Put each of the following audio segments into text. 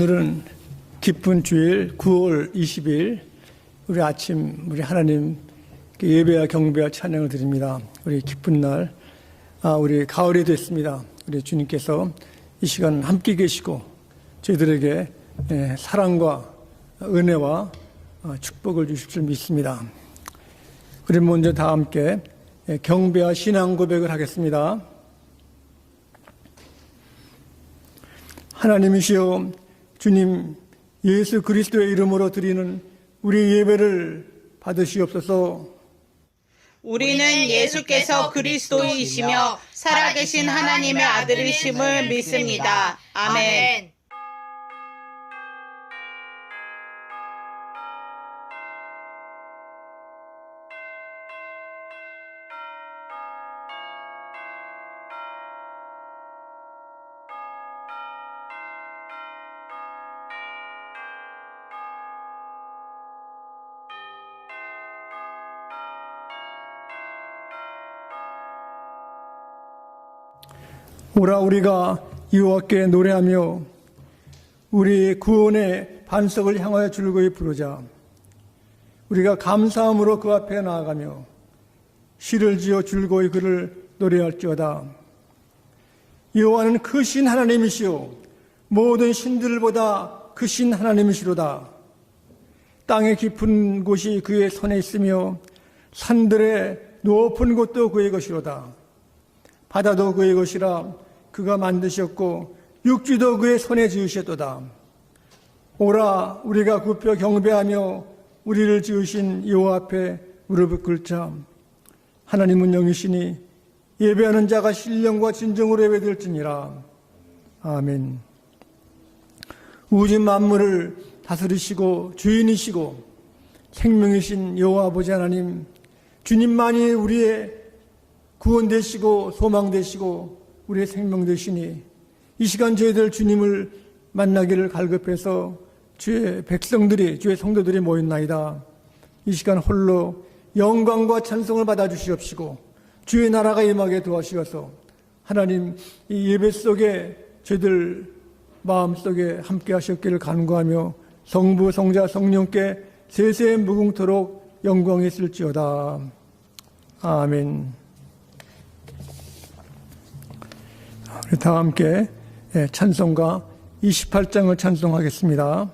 오늘은 기쁜 주일 9월 20일 우리 아침 우리 하나님 예배와 경배와 찬양을 드립니다. 우리 기쁜 날, 우리 가을이 됐습니다. 우리 주님께서 이 시간 함께 계시고 저희들에게 사랑과 은혜와 축복을 주실 줄 믿습니다. 우리 먼저 다 함께 경배와 신앙 고백을 하겠습니다. 하나님이시여, 주님 예수 그리스도의 이름으로 드리는 우리 예배를 받으시옵소서. 우리는 예수께서 그리스도이시며 살아계신 하나님의 아들이심을 믿습니다. 아멘. 오라 우리가 여호와께 노래하며 우리 구원의 반석을 향하여 줄거이 부르자. 우리가 감사함으로 그 앞에 나아가며 시를 지어 줄거이 그를 노래할지어다. 여호와는 크신 하나님이시오, 모든 신들보다 크신 하나님이시로다. 땅의 깊은 곳이 그의 손에 있으며 산들의 높은 곳도 그의 것이로다. 바다도 그의 것이라 그가 만드셨고 육지도 그의 손에 지으셨도다. 오라 우리가 굽혀 경배하며 우리를 지으신 여호와 앞에 무릎을 꿇자. 하나님은 영이시니 예배하는 자가 신령과 진정으로 예배될지니라. 아멘. 우주 만물을 다스리시고 주인이시고 생명이신 여호와 아버지 하나님, 주님만이 우리의 구원 되시고 소망 되시고 우리의 생명 되시니 이 시간 저희들 주님을 만나기를 갈급해서 주의 백성들이, 주의 성도들이 모였나이다. 이 시간 홀로 영광과 찬송을 받아 주시옵시고 주의 나라가 임하게 도와주셔서 하나님 이 예배 속에 저희들 마음속에 함께 하셨기를 간구하며 성부 성자 성령께 세세 무궁토록 영광이 있을지어다. 아멘. 우리 다 함께 찬송가 28장을 찬송하겠습니다.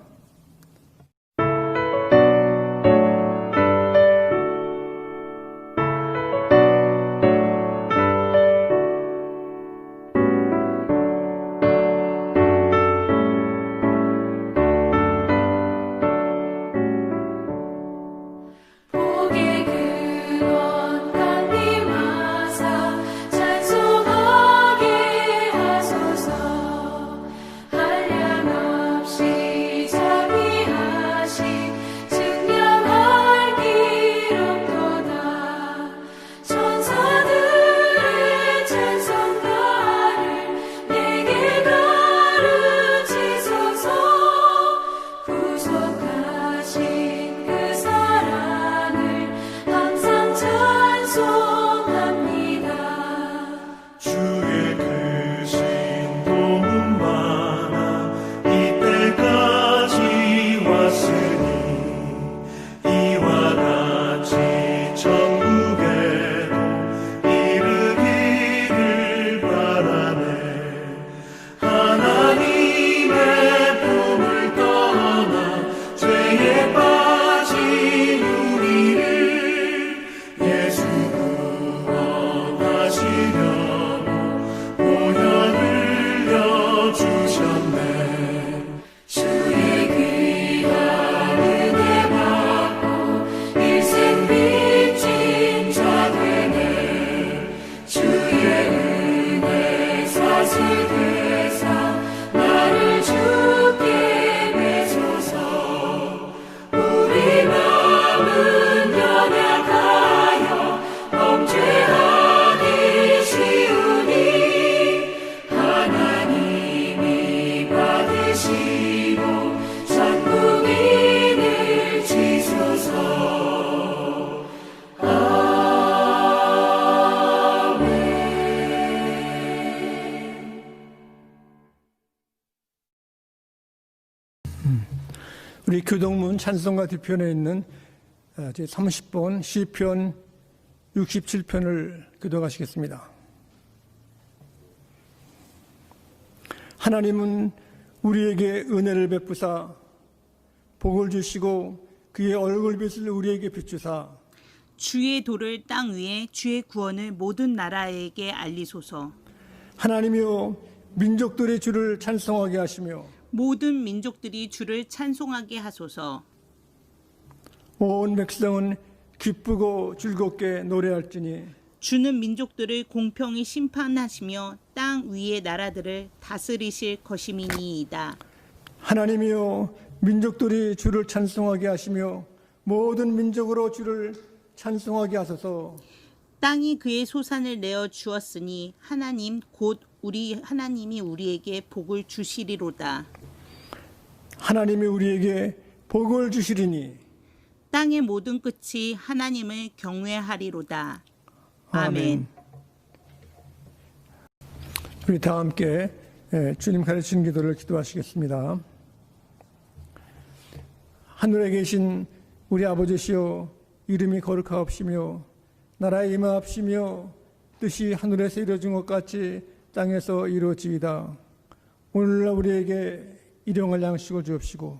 Jesus. 우리 교동문 찬송가 뒤편에 있는 제 30번 시편 67편을 교독하시겠습니다. 하나님은 우리에게 은혜를 베푸사 복을 주시고 그의 얼굴빛을 우리에게 비추사 주의 도를 땅 위에 주의 구원을 모든 나라에게 알리소서. 하나님이여 민족들이 주를 찬송하게 하시며 모든 민족들이 주를 찬송하게 하소서. 온 백성은 기쁘고 즐겁게 노래할지니 주는 민족들을 공평히 심판하시며 땅 위의 나라들을 다스리실 것임이니이다. 하나님이여 민족들이 주를 찬송하게 하시며 모든 민족으로 주를 찬송하게 하소서. 땅이 그의 소산을 내어 주었으니 하나님 곧 우리 하나님이 우리에게 복을 주시리로다. 하나님이 우리에게 복을 주시리니 땅의 모든 끝이 하나님을 경외하리로다. 아멘. 우리 다 함께 주님 가르치는 기도를 기도하시겠습니다. 하늘에 계신 우리 아버지시여 이름이 거룩하옵시며 나라에 임하옵시며 뜻이 하늘에서 이루어진 것 같이 땅에서 이루어지이다. 오늘날 우리에게 일용할 양식을 주옵시고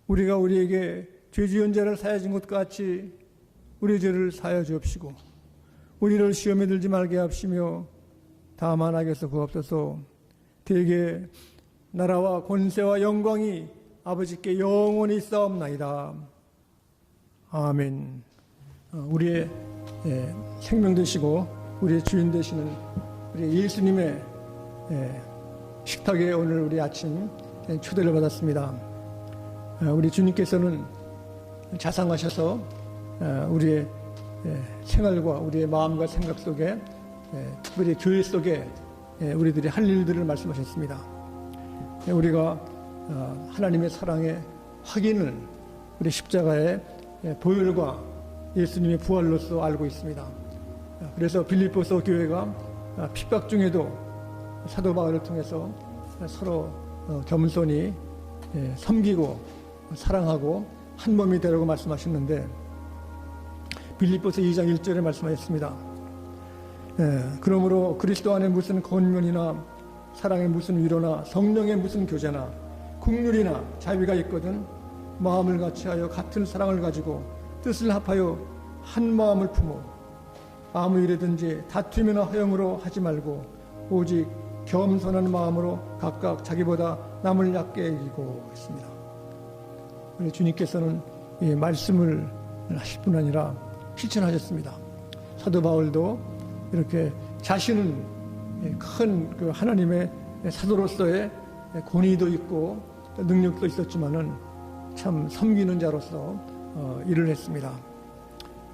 우리가 우리에게 죄 지은 자를 사하여 준 것 같이 우리 죄를 사하여 주옵시고 우리를 시험에 들지 말게 하옵시며 다만 악에서 구하옵소서. 대개 나라와 권세와 영광이 아버지께 영원히 있사옵나이다. 아멘. 우리의 생명 되시고 우리의 주인 되시는 우리 예수님의 식탁에 오늘 우리 아침 초대를 받았습니다. 우리 주님께서는 자상하셔서 우리의 생활과 우리의 마음과 생각 속에 특별히 교회 속에 우리들이 할 일들을 말씀하셨습니다. 우리가 하나님의 사랑의 확인을 우리 십자가의 보혈과 예수님의 부활로서 알고 있습니다. 그래서 빌립보서 교회가 핍박 중에도 사도 바울을 통해서 서로 겸손히 섬기고 사랑하고 한 몸이 되라고 말씀하셨는데 빌립보서 2장 1절에 말씀하셨습니다. 그러므로 그리스도 안에 무슨 권면이나 사랑의 무슨 위로나 성령의 무슨 교제나 국률이나 자비가 있거든 마음을 같이하여 같은 사랑을 가지고 뜻을 합하여 한 마음을 품어 아무 일이든지 다투이나 허영으로 하지 말고 오직 겸손한 마음으로 각각 자기보다 남을 얕게 여기고 있습니다. 우리 주님께서는 이 말씀을 하실 뿐 아니라 실천하셨습니다. 사도 바울도 이렇게 자신은 큰 그 하나님의 사도로서의 권위도 있고 능력도 있었지만은 참 섬기는 자로서 일을 했습니다.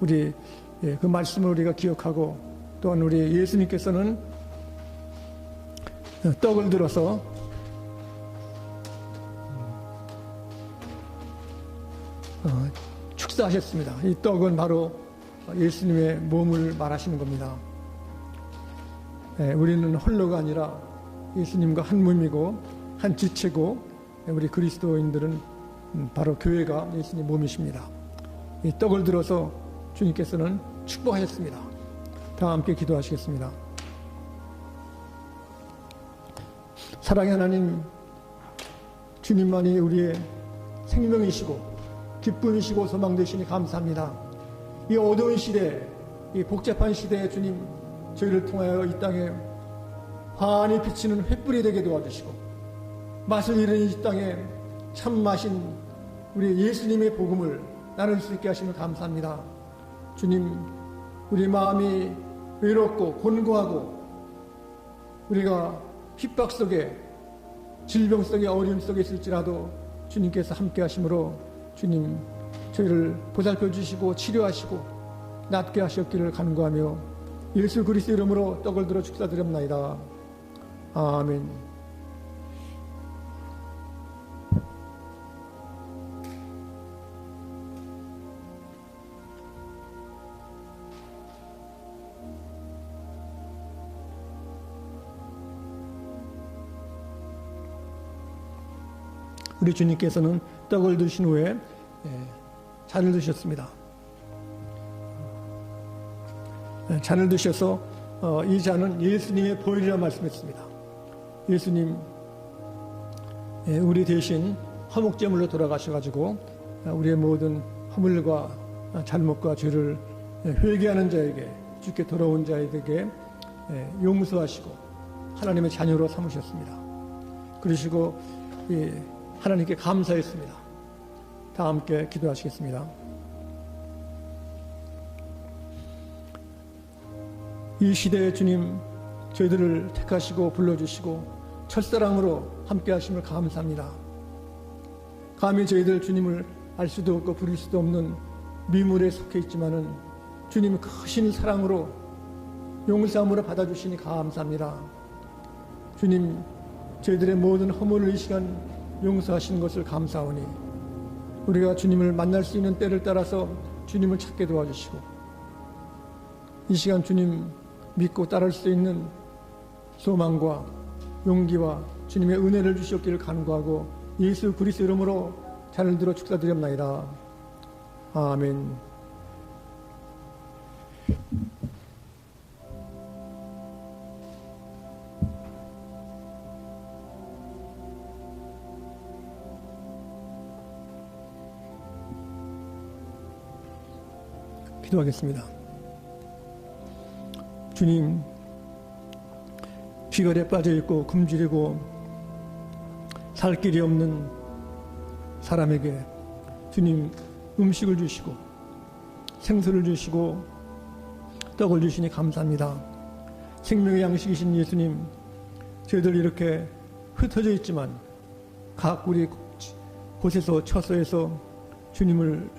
우리 그 말씀을 우리가 기억하고 또한 우리 예수님께서는 떡을 들어서 축사하셨습니다. 이 떡은 바로 예수님의 몸을 말하시는 겁니다. 우리는 홀로가 아니라 예수님과 한 몸이고 한 지체고 우리 그리스도인들은 바로 교회가 예수님 몸이십니다. 이 떡을 들어서 주님께서는 축복하셨습니다. 다 함께 기도하시겠습니다. 사랑의 하나님, 주님만이 우리의 생명이시고 기쁨이시고 소망 되시니 감사합니다. 이 어두운 시대, 이 복잡한 시대에 주님 저희를 통하여 이 땅에 환히 비치는 횃불이 되게 도와주시고 맛을 잃은 이 땅에 참 맛인 우리 예수님의 복음을 나눌 수 있게 하시면 감사합니다. 주님, 우리 마음이 외롭고 곤고하고 우리가 핍박 속에 질병 속에 어려움 속에 있을지라도 주님께서 함께 하심으로 주님 저희를 보살펴 주시고 치료하시고 낫게 하셨기를 간구하며 예수 그리스도 이름으로 떡을 들어 축사드립나이다. 아멘. 우리 주님께서는 떡을 드신 후에 잔을 드셨습니다. 잔을 드셔서 이 잔은 예수님의 보혈이라 말씀했습니다. 예수님 우리 대신 화목제물로 돌아가셔가지고 우리의 모든 허물과 잘못과 죄를 회개하는 자에게, 주께 돌아온 자에게 용서하시고 하나님의 자녀로 삼으셨습니다. 그러시고 하나님께 감사했습니다. 다 함께 기도하시겠습니다. 이 시대에 주님 저희들을 택하시고 불러주시고 첫사랑으로 함께 하심을 감사합니다. 감히 저희들 주님을 알 수도 없고 부를 수도 없는 미물에 속해 있지만은 주님 크신 사랑으로 용서함으로 받아주시니 감사합니다. 주님 저희들의 모든 허물을 이 시간 용서하시는 것을 감사하오니 우리가 주님을 만날 수 있는 때를 따라서 주님을 찾게 도와주시고 이 시간 주님 믿고 따를 수 있는 소망과 용기와 주님의 은혜를 주시옵기를 간구하고 예수 그리스도 이름으로 잔을 들어 축사드렸나이다. 아멘. 기도하겠습니다. 주님, 비갈에 빠져있고 굶주리고 살 길이 없는 사람에게 주님 음식을 주시고 생수를 주시고 떡을 주시니 감사합니다. 생명의 양식이신 예수님, 저희들 이렇게 흩어져 있지만 각 우리 곳에서 처소에서 주님을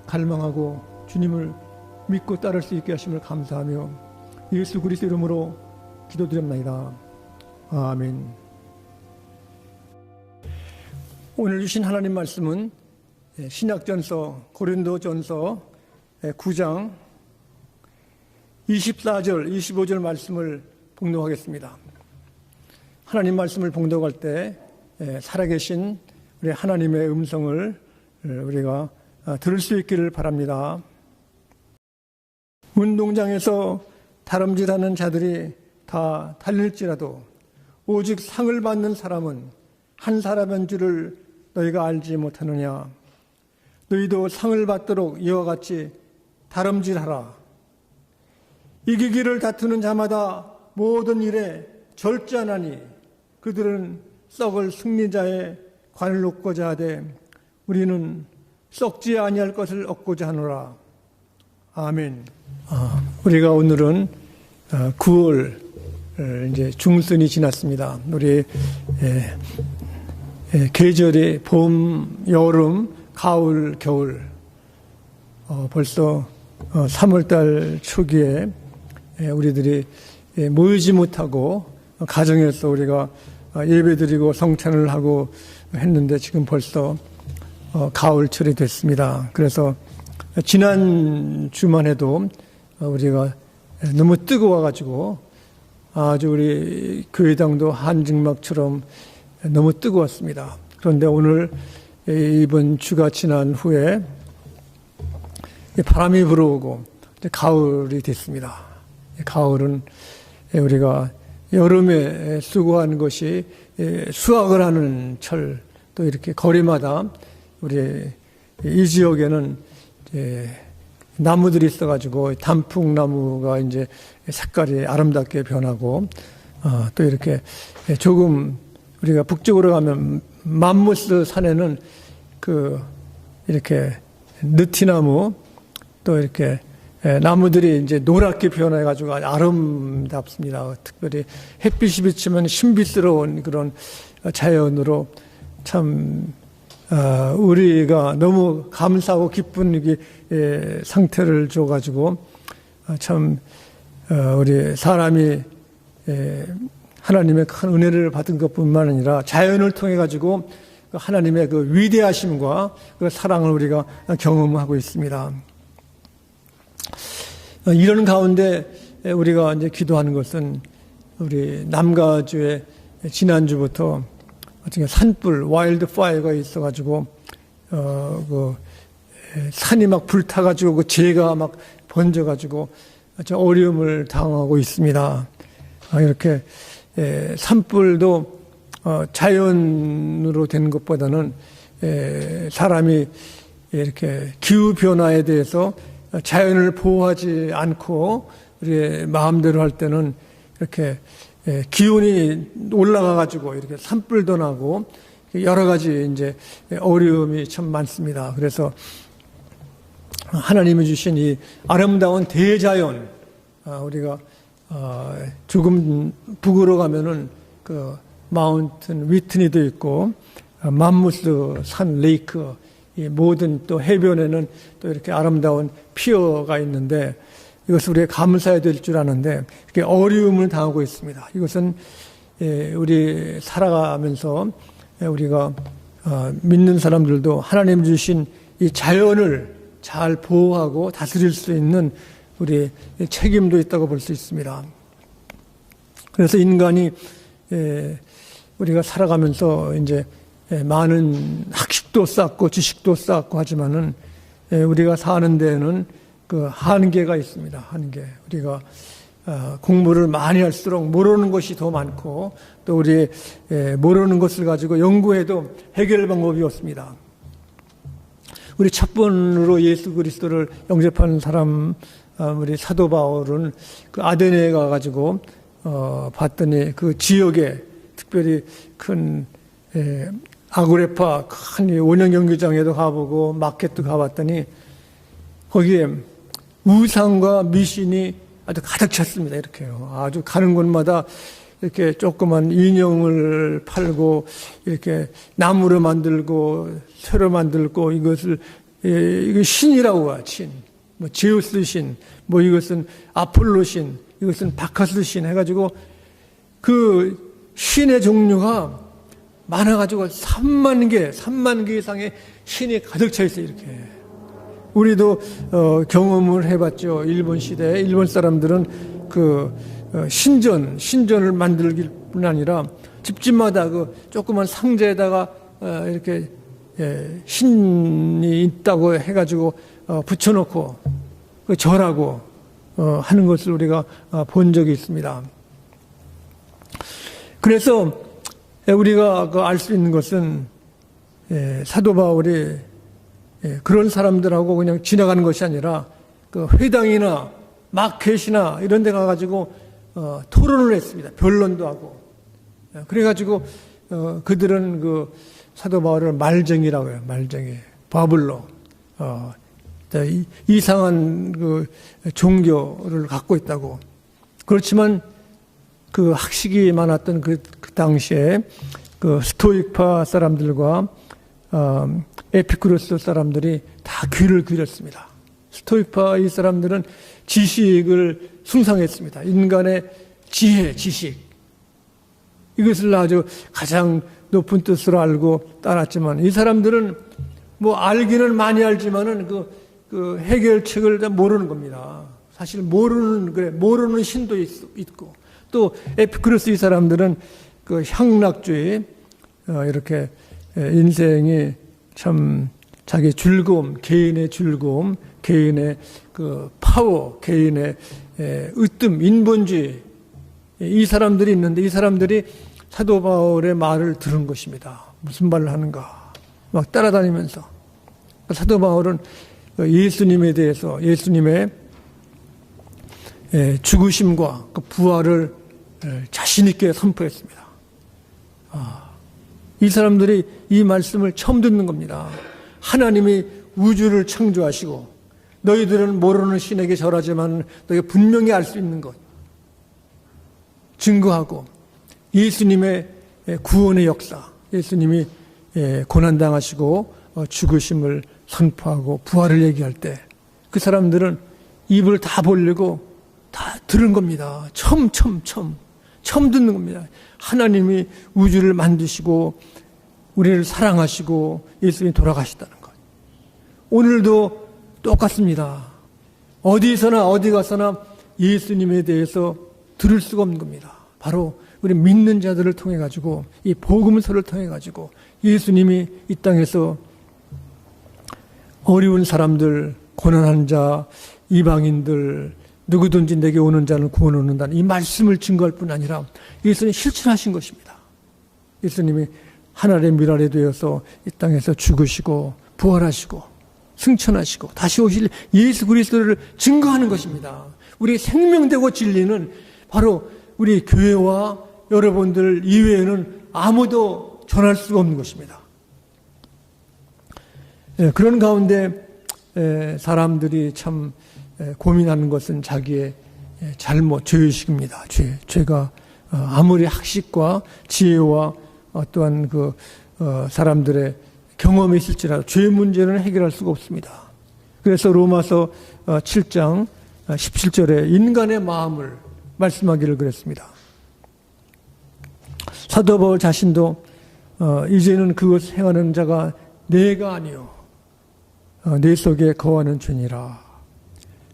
갈망하고 주님을 믿고 따를 수 있게 하심을 감사하며 예수 그리스도 이름으로 기도드립니다. 아멘. 오늘 주신 하나님 말씀은 신약전서 고린도전서 9장 24절 25절 말씀을 봉독하겠습니다. 하나님 말씀을 봉독할 때 살아계신 우리 하나님의 음성을 우리가 들을 수 있기를 바랍니다. 운동장에서 다름질하는 자들이 다 달릴지라도 오직 상을 받는 사람은 한 사람인 줄을 너희가 알지 못하느냐. 너희도 상을 받도록 이와 같이 다름질하라. 이기기를 다투는 자마다 모든 일에 절제하나니 그들은 썩을 승리자의 관을 얻고자 하되 우리는 썩지 아니할 것을 얻고자 하노라. 아멘. 우리가 오늘은 9월 이제 중순이 지났습니다. 우리 계절이 봄, 여름, 가을, 겨울. 벌써 3월달 초기에 우리들이 모이지 못하고 가정에서 우리가 예배드리고 성찬을 하고 했는데 지금 벌써 가을철이 됐습니다. 그래서 지난 주만 해도 우리가 너무 뜨거워가지고 아주 우리 교회당도 한증막처럼 너무 뜨거웠습니다. 그런데 오늘 이번 주가 지난 후에 바람이 불어오고 가을이 됐습니다. 가을은 우리가 여름에 수고한 것이 수확을 하는 철, 또 이렇게 거리마다 우리 이 지역에는 나무들이 있어가지고 단풍나무가 이제 색깔이 아름답게 변하고 또 이렇게 조금 우리가 북쪽으로 가면 맘모스 산에는 이렇게 느티나무 또 이렇게 나무들이 이제 노랗게 변해가지고 아주 아름답습니다. 특별히 햇빛이 비치면 신비스러운 그런 자연으로 참 우리가 너무 감사하고 기쁜 상태를 줘가지고 참 우리 사람이 하나님의 큰 은혜를 받은 것뿐만 아니라 자연을 통해 가지고 하나님의 그 위대하심과 그 사랑을 우리가 경험하고 있습니다. 이런 가운데 우리가 이제 기도하는 것은 우리 남가주에 지난주부터 산불, 와일드 파이어가 있어가지고 산이 막 불타가지고 그 재가 막 번져가지고 아주 어려움을 당하고 있습니다. 이렇게 산불도 자연으로 된 것보다는 사람이 이렇게 기후 변화에 대해서 자연을 보호하지 않고 우리의 마음대로 할 때는 이렇게 기온이 올라가가지고 이렇게 산불도 나고 여러 가지 이제 어려움이 참 많습니다. 그래서 하나님이 주신 이 아름다운 대자연, 우리가 조금 북으로 가면은 그 마운튼 위트니도 있고 맘무스 산 레이크, 이 모든 또 해변에는 또 이렇게 아름다운 피어가 있는데 이것을 우리가 감사해야 될 줄 아는데 이렇게 어려움을 당하고 있습니다. 이것은 우리 살아가면서 우리가 믿는 사람들도 하나님 주신 이 자연을 잘 보호하고 다스릴 수 있는 우리 책임도 있다고 볼 수 있습니다. 그래서 인간이 우리가 살아가면서 이제 많은 학식도 쌓고 지식도 쌓고 하지만은 우리가 사는 데에는 그 한계가 있습니다. 한계. 우리가 공부를 많이 할수록 모르는 것이 더 많고 또 우리 모르는 것을 가지고 연구해도 해결 방법이 없습니다. 우리 첫 번으로 예수 그리스도를 영접한 사람, 우리 사도 바울은 그 아데네에 가가지고 봤더니 그 지역에 특별히 큰 아그레파 큰 원형 경기장에도 가보고 마켓도 가봤더니 거기에 우상과 미신이 아주 가득 찼습니다. 이렇게요. 아주 가는 곳마다 이렇게 조그만 인형을 팔고 이렇게 나무로 만들고 쇠로 만들고 이것을 이거 신이라고 하 신. 뭐 제우스 신, 뭐 이것은 아폴로 신, 이것은 바카스 신 해가지고 그 신의 종류가 많아가지고 3만 개 이상의 신이 가득 차 있어요. 이렇게. 우리도 경험을 해봤죠. 일본 시대에 일본 사람들은 그 신전을 만들기뿐 아니라 집집마다 그 조그만 상자에다가 이렇게 신이 있다고 해가지고 붙여놓고 절하고 하는 것을 우리가 본 적이 있습니다. 그래서 우리가 알 수 있는 것은 사도 바울이 그런 사람들하고 그냥 지나가는 것이 아니라 그 회당이나 마켓이나 이런 데 가가지고 토론을 했습니다. 변론도 하고. 그래가지고 그들은 그 사도 바울을 말쟁이라고 해요. 말쟁이. 바블로. 이상한 그 종교를 갖고 있다고. 그렇지만 그 학식이 많았던 그 당시에 그 스토익파 사람들과 에피쿠로스 사람들이 다 귀를 기울였습니다. 스토익파 이 사람들은 지식을 숭상했습니다. 인간의 지혜, 지식. 이것을 아주 가장 높은 뜻으로 알고 따랐지만 이 사람들은 뭐 알기는 많이 알지만은 그 해결책을 다 모르는 겁니다. 사실 모르는 신도 있고 또 에피쿠로스 이 사람들은 그 향락주의 이렇게 인생이 참 자기 즐거움, 개인의 즐거움, 개인의 그 파워, 개인의 으뜸, 인본주의 이 사람들이 있는데 이 사람들이 사도 바울의 말을 들은 것입니다. 무슨 말을 하는가 막 따라다니면서 사도 바울은 예수님에 대해서 예수님의 죽으심과 그 부활을 자신 있게 선포했습니다. 이 사람들이 이 말씀을 처음 듣는 겁니다. 하나님이 우주를 창조하시고 너희들은 모르는 신에게 절하지만 너희가 분명히 알 수 있는 것 증거하고 예수님의 구원의 역사, 예수님이 고난당하시고 죽으심을 선포하고 부활을 얘기할 때 그 사람들은 입을 다 벌리고 다 들은 겁니다. 처음 듣는 겁니다. 하나님이 우주를 만드시고 우리를 사랑하시고 예수님이 돌아가셨다는 것. 오늘도 똑같습니다. 어디서나 어디 가서나 예수님에 대해서 들을 수가 없는 겁니다. 바로 우리 믿는 자들을 통해 가지고 이 복음서를 통해 가지고 예수님이 이 땅에서 어려운 사람들, 고난한 자, 이방인들, 누구든지 내게 오는 자는 구원 얻는다는 이 말씀을 증거할 뿐 아니라 예수님이 실천하신 것입니다. 예수님이 하늘의 미랄이 되어서 이 땅에서 죽으시고 부활하시고 승천하시고 다시 오실 예수 그리스도를 증거하는 것입니다. 우리 생명되고 진리는 바로 우리 교회와 여러분들 이외에는 아무도 전할 수가 없는 것입니다. 그런 가운데 사람들이 참 고민하는 것은 자기의 잘못, 죄의식입니다. 죄가 아무리 학식과 지혜와 어떠한 사람들의 경험이 있을지라도 죄 문제는 해결할 수가 없습니다. 그래서 로마서 7장 17절에 인간의 마음을 말씀하기를 그랬습니다. 사도 바울 자신도 이제는 그것을 행하는 자가 내가 아니요 내 속에 거하는 죄니라.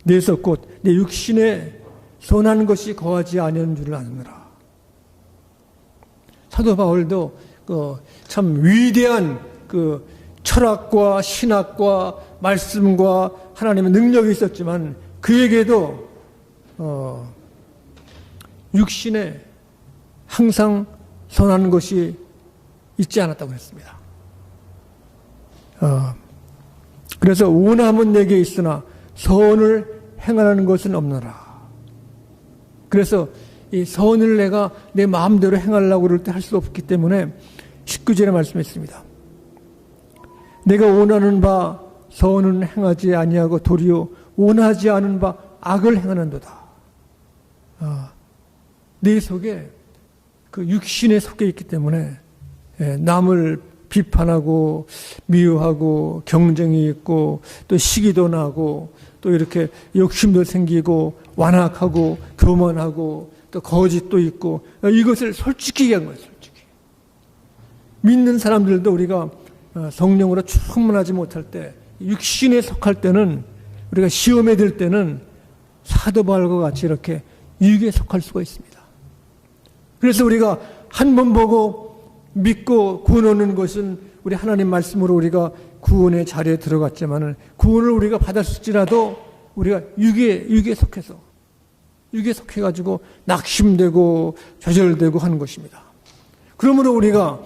내 속 곧 내 육신에 선한 것이 거하지 아니하는 줄을 아느니라. 사도 바울도 참 위대한 철학과 신학과 말씀과 하나님의 능력이 있었지만 그에게도 육신에 항상 선한 것이 있지 않았다고 했습니다. 그래서 원함은 내게 있으나 선을 행하는 것은 없노라. 그래서 이 선을 내가 내 마음대로 행하려고 그럴 때 할 수 없기 때문에 19절에 말씀했습니다. 내가 원하는 바 선은 행하지 아니하고 도리어 원하지 않은 바 악을 행하는도다. 내 속에 그 육신에 속해 있기 때문에 남을 비판하고 미워하고 경쟁이 있고 또 시기도 나고 또 이렇게 욕심도 생기고 완악하고 교만하고 또 거짓도 있고 이것을 솔직히 얘기한 거예요. 솔직히. 믿는 사람들도 우리가 성령으로 충만하지 못할 때 육신에 속할 때는 우리가 시험에 들 때는 사도 바울과 같이 이렇게 육에 속할 수가 있습니다. 그래서 우리가 한 번 보고 믿고 구원 얻는 것은 우리 하나님 말씀으로 우리가 구원의 자리에 들어갔지만은 구원을 우리가 받았을지라도 우리가 육에 속해가지고 낙심되고 좌절되고 하는 것입니다. 그러므로 우리가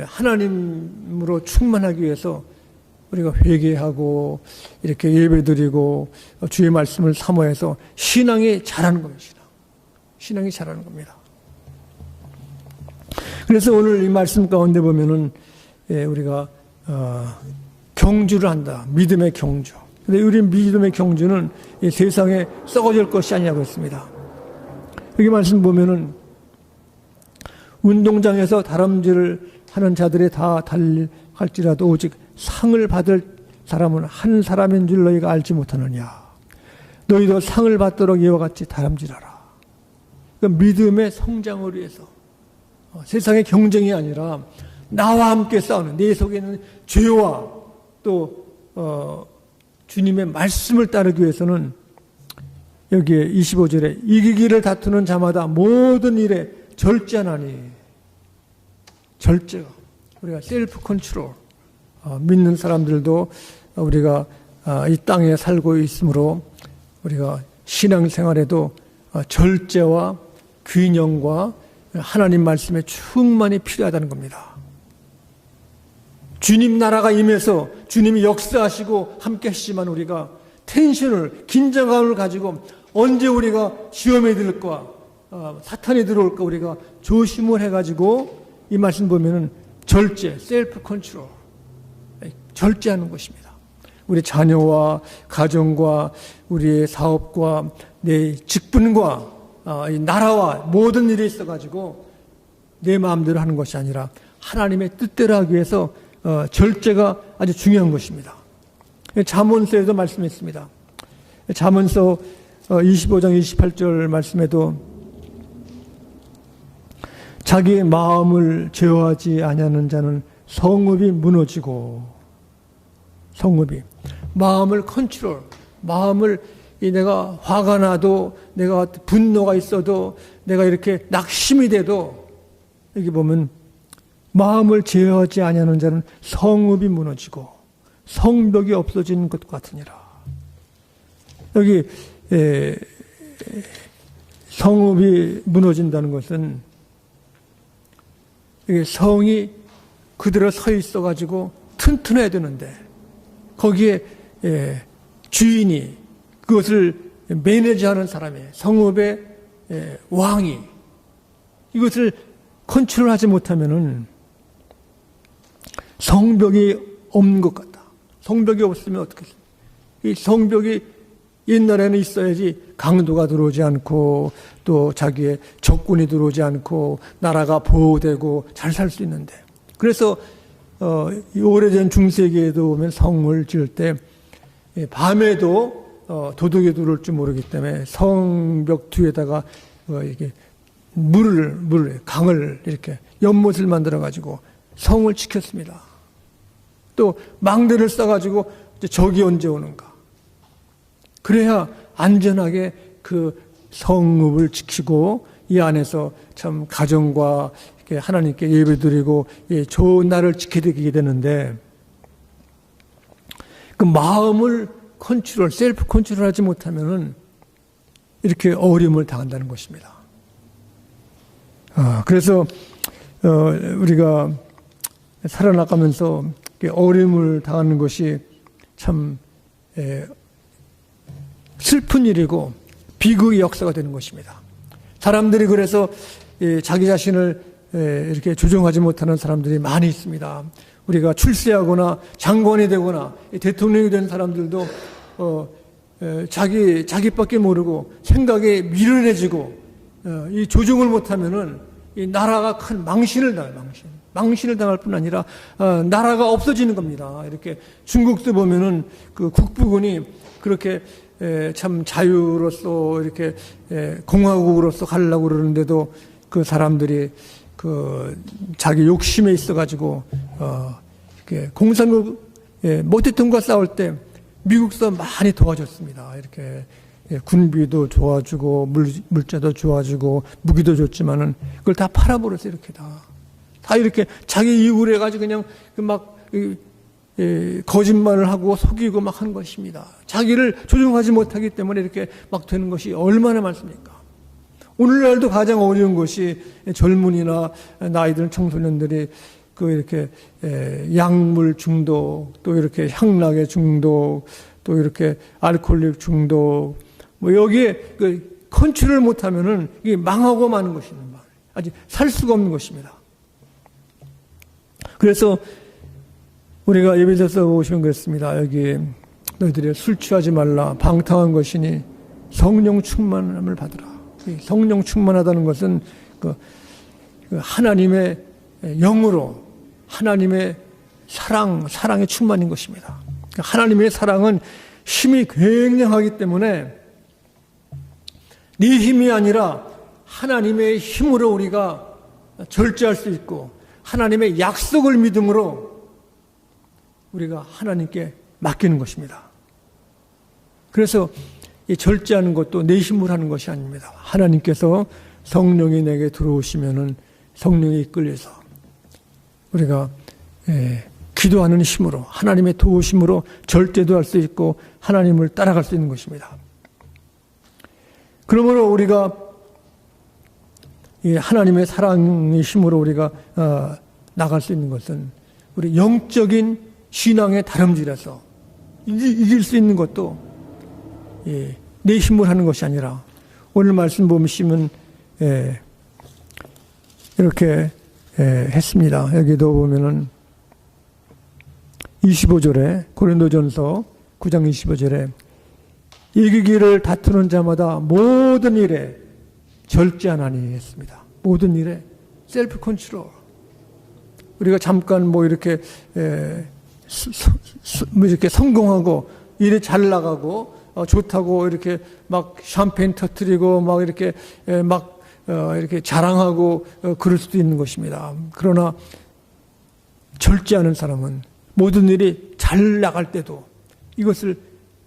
하나님으로 충만하기 위해서 우리가 회개하고 이렇게 예배드리고 주의 말씀을 사모해서 신앙이 자라는 겁니다. 신앙이 자라는 겁니다. 그래서 오늘 이 말씀 가운데 보면은 우리가 경주를 한다. 믿음의 경주. 근데 우리 믿음의 경주는 이 세상에 썩어질 것이 아니라고 했습니다. 여기 말씀 보면은 운동장에서 다람쥐를 하는 자들이 다 달릴지라도 오직 상을 받을 사람은 한 사람인 줄 너희가 알지 못하느냐. 너희도 상을 받도록 이와 같이 다람쥐라라. 그러니까 믿음의 성장을 위해서 세상의 경쟁이 아니라 나와 함께 싸우는 내 속에 있는 죄와 또 주님의 말씀을 따르기 위해서는 여기에 25절에 이기기를 다투는 자마다 모든 일에 절제하나니 절제가 우리가 셀프 컨트롤 믿는 사람들도 우리가 이 땅에 살고 있으므로 우리가 신앙생활에도 절제와 균형과 하나님 말씀에 충만히 필요하다는 겁니다. 주님 나라가 임해서 주님이 역사하시고 함께 하시지만 우리가 텐션을 긴장감을 가지고 언제 우리가 시험에 들까 사탄이 들어올까 우리가 조심을 해가지고 이 말씀 보면은 절제, 셀프 컨트롤 절제하는 것입니다. 우리 자녀와 가정과 우리의 사업과 내 직분과 이 나라와 모든 일에 있어가지고 내 마음대로 하는 것이 아니라 하나님의 뜻대로 하기 위해서 절제가 아주 중요한 것입니다. 잠언서에도 말씀했습니다. 잠언서 25장 28절 말씀에도 자기의 마음을 제어하지 아니하는 자는 성읍이 무너지고 성읍이 마음을 컨트롤 마음을 내가 화가 나도 내가 분노가 있어도 내가 이렇게 낙심이 돼도 여기 보면 마음을 제어하지 아니하는 자는 성읍이 무너지고 성벽이 없어진 것 같으니라. 여기 성읍이 무너진다는 것은 이게 성이 그대로 서 있어가지고 튼튼해야 되는데 거기에 주인이 그것을 매니지하는 사람이 성읍의 왕이 이것을 컨트롤하지 못하면은 성벽이 없는 것 같다. 성벽이 없으면 어떻게 해요? 이 성벽이 옛날에는 있어야지 강도가 들어오지 않고 또 자기의 적군이 들어오지 않고 나라가 보호되고 잘 살 수 있는데 그래서 오래전 중세기에도 보면 성을 지을 때 밤에도 도둑이 들어올 줄 모르기 때문에 성벽 뒤에다가 이게 강을 이렇게 연못을 만들어 가지고 성을 지켰습니다. 또 망대를 써가지고 적이 언제 오는가. 그래야 안전하게 그 성읍을 지키고 이 안에서 참 가정과 이렇게 하나님께 예배드리고 좋은 날을 지켜드리게 되는데 그 마음을 셀프 컨트롤하지 못하면은 이렇게 어려움을 당한다는 것입니다. 그래서 우리가 살아나가면서 어려움을 당하는 것이 참 슬픈 일이고 비극의 역사가 되는 것입니다. 사람들이 그래서 자기 자신을 이렇게 조정하지 못하는 사람들이 많이 있습니다. 우리가 출세하거나 장관이 되거나 대통령이 된 사람들도 자기밖에 모르고 생각에 미련해지고 이 조정을 못하면은 이 나라가 큰 망신을 당할 뿐 아니라 나라가 없어지는 겁니다. 이렇게 중국도 보면은 그 국부군이 그렇게 참 자유로서 이렇게 공화국으로서 가려고 그러는데도 그 사람들이 그 자기 욕심에 있어가지고 이렇게 공산국 모태통과 싸울 때 미국서 많이 도와줬습니다. 이렇게 군비도 좋아주고 물자도 좋아주고 무기도 줬지만은 그걸 다 팔아버렸어요. 이렇게 다 이렇게 자기 이익을 해가지고 그냥 막 거짓말을 하고 속이고 막 한 것입니다. 자기를 조종하지 못하기 때문에 이렇게 막 되는 것이 얼마나 많습니까? 오늘날도 가장 어려운 것이 젊은이나 나이 든 청소년들이 그 이렇게 약물 중독, 또 이렇게 향락의 중독, 또 이렇게 알코올릭 중독, 뭐 여기에 그 컨트롤을 못하면은 이게 망하고 마는 것입니다. 아직 살 수가 없는 것입니다. 그래서 우리가 예배소서 보시면 그렇습니다. 여기 너희들이 술 취하지 말라. 방탕한 것이니 성령 충만함을 받으라. 성령 충만하다는 것은 그 하나님의 영으로 하나님의 사랑의 충만인 것입니다. 하나님의 사랑은 힘이 굉장하기 때문에 네 힘이 아니라 하나님의 힘으로 우리가 절제할 수 있고 하나님의 약속을 믿음으로 우리가 하나님께 맡기는 것입니다. 그래서 이 절제하는 것도 내 힘으로 하는 것이 아닙니다. 하나님께서 성령이 내게 들어오시면은 성령이 이끌려서 우리가 기도하는 힘으로 하나님의 도우심으로 절제도 할 수 있고 하나님을 따라갈 수 있는 것입니다. 그러므로 우리가 이 하나님의 사랑의 힘으로 우리가 나갈 수 있는 것은 우리 영적인 신앙의 다름질에서 이길 수 있는 것도 내 힘으로 하는 것이 아니라 오늘 말씀 보시면 이렇게 했습니다. 여기도 보면은 25절에 고린도전서 9장 25절에 이기기를 다투는 자마다 모든 일에 절제하나니 했습니다. 모든 일에 셀프 컨트롤. 우리가 잠깐 뭐 이렇게 이렇게 성공하고 일이 잘 나가고 좋다고 이렇게 막 샴페인 터뜨리고 막 이렇게 이렇게 자랑하고 그럴 수도 있는 것입니다. 그러나 절제하는 사람은 모든 일이 잘 나갈 때도 이것을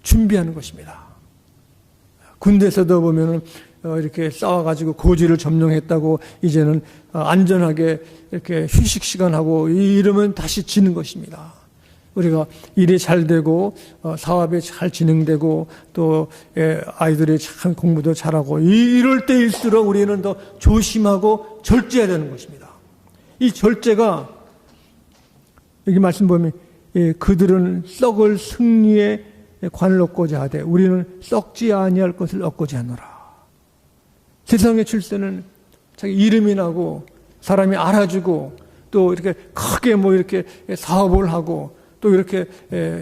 준비하는 것입니다. 군대에서도 보면은 이렇게 싸워가지고 고지를 점령했다고 이제는 안전하게 이렇게 휴식 시간하고 이러면 다시 지는 것입니다. 우리가 일이 잘 되고 사업이 잘 진행되고 또 아이들이 참 공부도 잘하고 이럴 때일수록 우리는 더 조심하고 절제해야 되는 것입니다. 이 절제가 여기 말씀 보면 그들은 썩을 승리의 관을 얻고자 하되 우리는 썩지 아니할 것을 얻고자 하노라. 세상의 출세는 자기 이름이 나고 사람이 알아주고 또 이렇게 크게 뭐 이렇게 사업을 하고 또 이렇게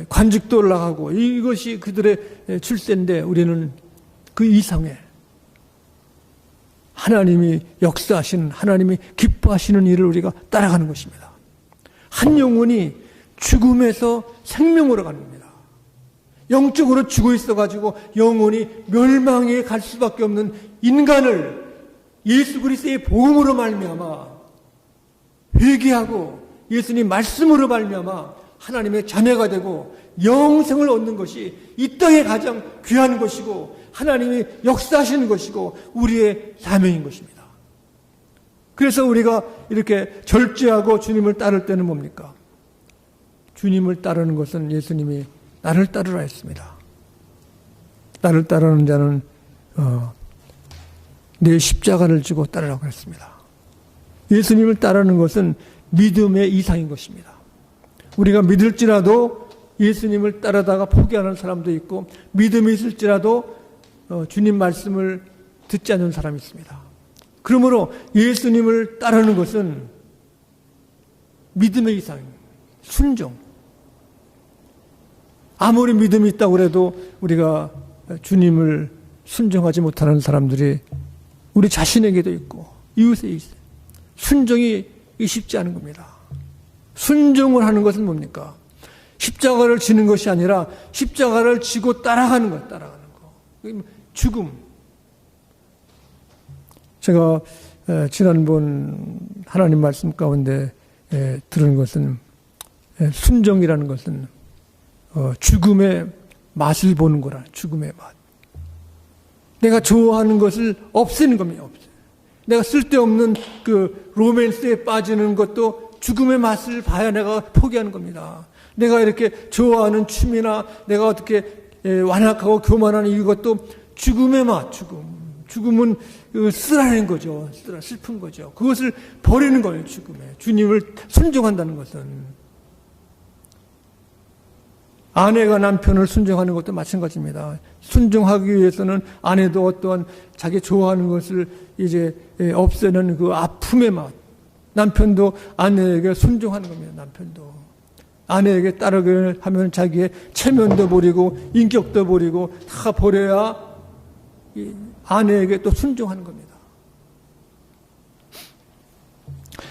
관직도 올라가고 이것이 그들의 출세인데 우리는 그 이상의 하나님이 역사하시는 하나님이 기뻐하시는 일을 우리가 따라가는 것입니다. 한 영혼이 죽음에서 생명으로 가는 겁니다. 영적으로 죽어 있어가지고 영혼이 멸망에 갈 수밖에 없는 인간을 예수 그리스도의 복음으로 말미암아 회개하고 예수님 말씀으로 말미암아 하나님의 자녀가 되고 영생을 얻는 것이 이 땅에 가장 귀한 것이고 하나님이 역사하시는 것이고 우리의 사명인 것입니다. 그래서 우리가 이렇게 절제하고 주님을 따를 때는 뭡니까? 주님을 따르는 것은 예수님이 나를 따르라 했습니다. 나를 따르는 자는 내 십자가를 지고 따르라고 했습니다. 예수님을 따르는 것은 믿음의 이상인 것입니다. 우리가 믿을지라도 예수님을 따르다가 포기하는 사람도 있고 믿음이 있을지라도 주님 말씀을 듣지 않는 사람이 있습니다. 그러므로 예수님을 따르는 것은 믿음의 이상입니다. 순종. 아무리 믿음이 있다고 해도 우리가 주님을 순종하지 못하는 사람들이 우리 자신에게도 있고 이웃에 있어요. 순종이 쉽지 않은 겁니다. 순종을 하는 것은 뭡니까? 십자가를 지는 것이 아니라 십자가를 지고 따라가는 것, 따라가는 거. 죽음. 제가 지난번 하나님 말씀 가운데 들은 것은 순종이라는 것은 죽음의 맛을 보는 거라. 죽음의 맛. 내가 좋아하는 것을 없애는 겁니다. 내가 쓸데없는 그 로맨스에 빠지는 것도 죽음의 맛을 봐야 내가 포기하는 겁니다. 내가 이렇게 좋아하는 춤이나 내가 어떻게 완악하고 교만한 이것도 죽음의 맛, 죽음은 쓰라는 거죠. 슬픈 거죠. 그것을 버리는 거예요, 죽음에. 주님을 순종한다는 것은. 아내가 남편을 순종하는 것도 마찬가지입니다. 순종하기 위해서는 아내도 어떠한 자기 좋아하는 것을 이제 없애는 그 아픔의 맛. 남편도 아내에게 순종하는 겁니다. 남편도. 아내에게 따르게 하면 자기의 체면도 버리고 인격도 버리고 다 버려야 아내에게 또 순종하는 겁니다.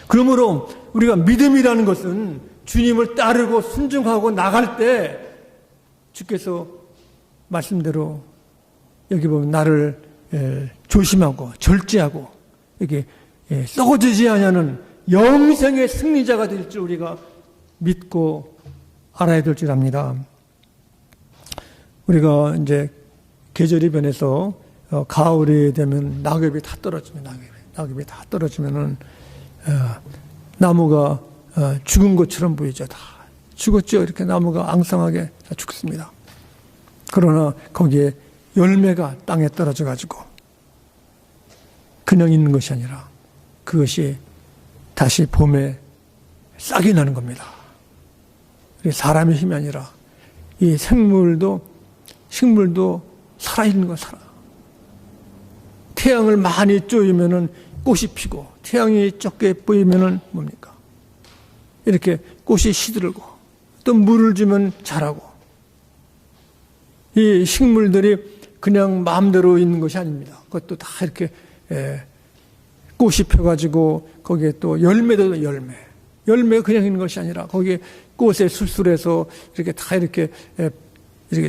그러므로 우리가 믿음이라는 것은 주님을 따르고 순종하고 나갈 때 주께서 말씀대로 여기 보면 나를 조심하고 절제하고 이렇게 썩어지지 않는 영생의 승리자가 될 줄 우리가 믿고 알아야 될 줄 압니다. 우리가 이제 계절이 변해서 가을이 되면 낙엽이 다 떨어지면 낙엽이 다 떨어지면은 나무가 죽은 것처럼 보이죠. 다 죽었죠. 이렇게 나무가 앙상하게 다 죽습니다. 그러나 거기에 열매가 땅에 떨어져 가지고 그냥 있는 것이 아니라 그것이 다시 봄에 싹이 나는 겁니다. 사람의 힘이 아니라 이 식물도 살아있는 거 살아. 태양을 많이 쬐면은 꽃이 피고 태양이 적게 보이면은 뭡니까? 이렇게 꽃이 시들고 또 물을 주면 자라고. 이 식물들이 그냥 마음대로 있는 것이 아닙니다. 그것도 다 이렇게 꽃이 펴가지고 거기에 또 열매도 열매가 그냥 있는 것이 아니라 거기에 꽃에 수술해서 이렇게 다 이렇게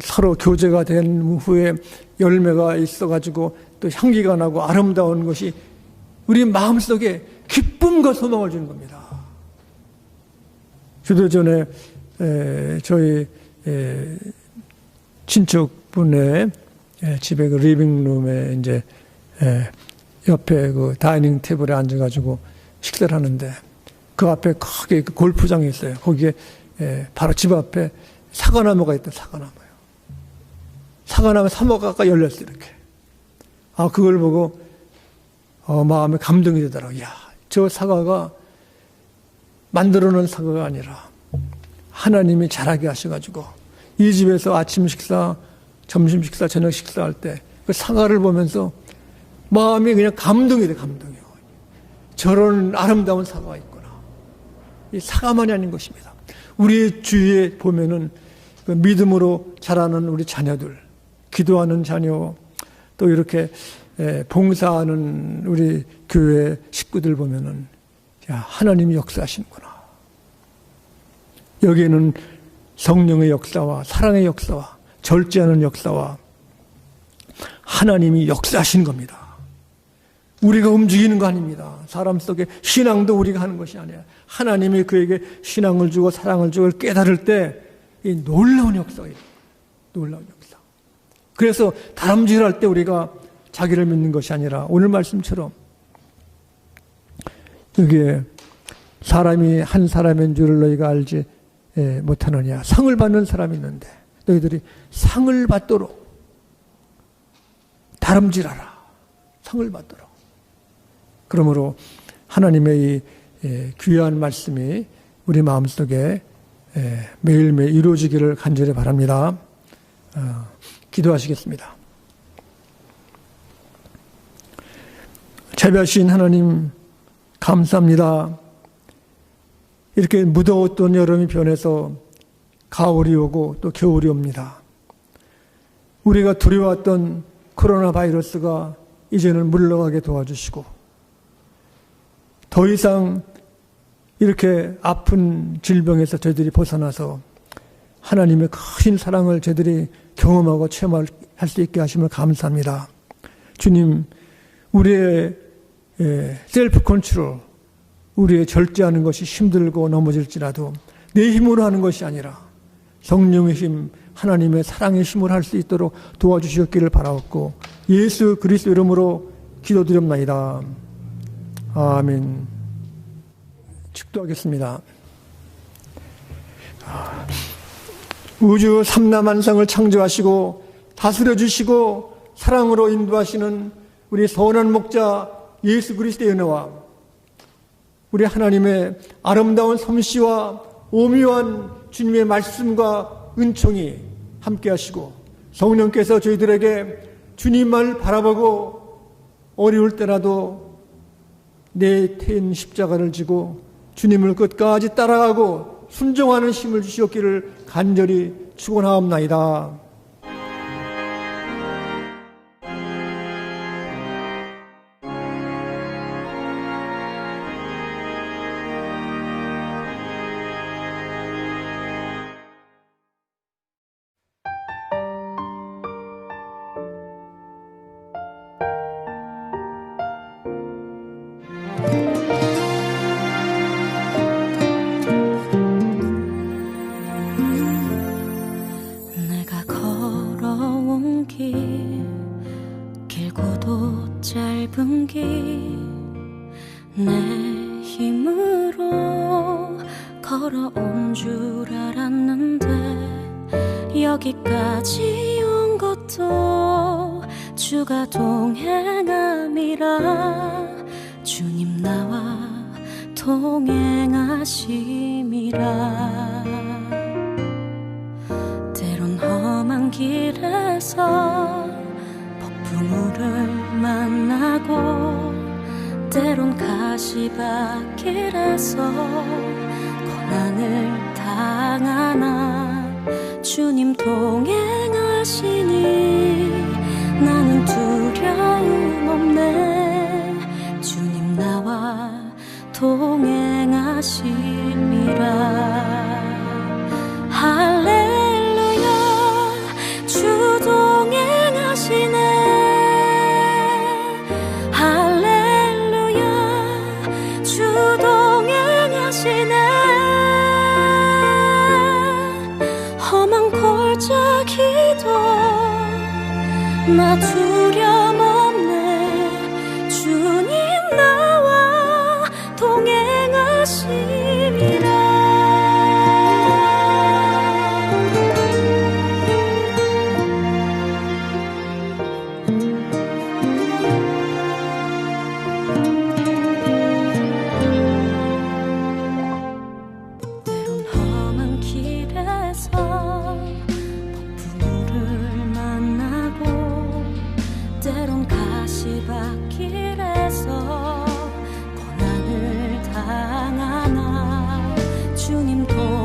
서로 교제가 된 후에 열매가 있어가지고 또 향기가 나고 아름다운 것이 우리 마음속에 기쁨과 소망을 주는 겁니다. 주도 전에 저희 친척분의 집에 그 리빙룸에 이제 옆에 그 다이닝 테이블에 앉아가지고 식사를 하는데 그 앞에 크게 그 골프장이 있어요. 거기에 바로 집 앞에 사과나무가 있다. 사과나무요. 사과나무 사모가 열렸어요. 이렇게. 그걸 보고 마음에 감동이 되더라고요. 야, 저 사과가 만들어 놓은 사과가 아니라 하나님이 자라게 하셔가지고 이 집에서 아침 식사, 점심 식사, 저녁 식사할 때 그 사과를 보면서 마음이 그냥 감동이 돼. 감동이요. 저런 아름다운 사과가 있구나. 이 사과만이 아닌 것입니다. 우리 주위에 보면은 그 믿음으로 자라는 우리 자녀들, 기도하는 자녀, 또 이렇게 봉사하는 우리 교회 식구들 보면은 야, 하나님이 역사하시는구나. 여기에는 성령의 역사와 사랑의 역사와 절제하는 역사와 하나님이 역사하시는 겁니다. 우리가 움직이는 거 아닙니다. 사람 속에 신앙도 우리가 하는 것이 아니라 하나님이 그에게 신앙을 주고 사랑을 주고 깨달을 때 이 놀라운 역사예요. 놀라운 역사. 그래서 다람쥐를 때 우리가 자기를 믿는 것이 아니라 오늘 말씀처럼 여기에 사람이 한 사람인 줄을 너희가 알지 못하느냐. 상을 받는 사람이 있는데 너희들이 상을 받도록 다름질하라. 상을 받도록. 그러므로 하나님의 이 귀한 말씀이 우리 마음속에 매일매일 이루어지기를 간절히 바랍니다. 기도하시겠습니다. 자비하신 하나님 감사합니다. 이렇게 무더웠던 여름이 변해서 가을이 오고 또 겨울이 옵니다. 우리가 두려워했던 코로나 바이러스가 이제는 물러가게 도와주시고 더 이상 이렇게 아픈 질병에서 저희들이 벗어나서 하나님의 큰 사랑을 저희들이 경험하고 체험할 수 있게 하심을 감사합니다. 주님, 우리의 셀프 컨트롤, 우리의 절제하는 것이 힘들고 넘어질지라도 내 힘으로 하는 것이 아니라 성령의 힘, 하나님의 사랑의 힘을 할 수 있도록 도와주시었기를 바라옵고 예수 그리스도 이름으로 기도드립나이다. 아멘. 축도하겠습니다. 우주 삼라만상을 창조하시고 다스려 주시고 사랑으로 인도하시는 우리 선한 목자 예수 그리스도의 은혜와 우리 하나님의 아름다운 솜씨와 오묘한 주님의 말씀과 은총이 함께 하시고 성령께서 저희들에게 주님만 바라보고 어려울 때라도 내 태인 십자가를 지고 주님을 끝까지 따라가고 순종하는 힘을 주시옵기를 간절히 축원하옵나이다. 길고도 짧은 길 내 힘으로 걸어온 줄 알았는데 여기까지 온 것도 주가 동행함이라 주님 나와 동행하심이라 때론 험한 길에서 폭풍우를 만나고 때론 가시밭길에서 고난을 당하나 주님 동행하시니 나는 두려움 없네 주님 나와 동행하심이라 할렐루야 주 동행하시네 험한 골짜기도 나 두려움 없네 주님 나와 동행하심이라 때론 가시밭길에서 고난을 당하나 주님 도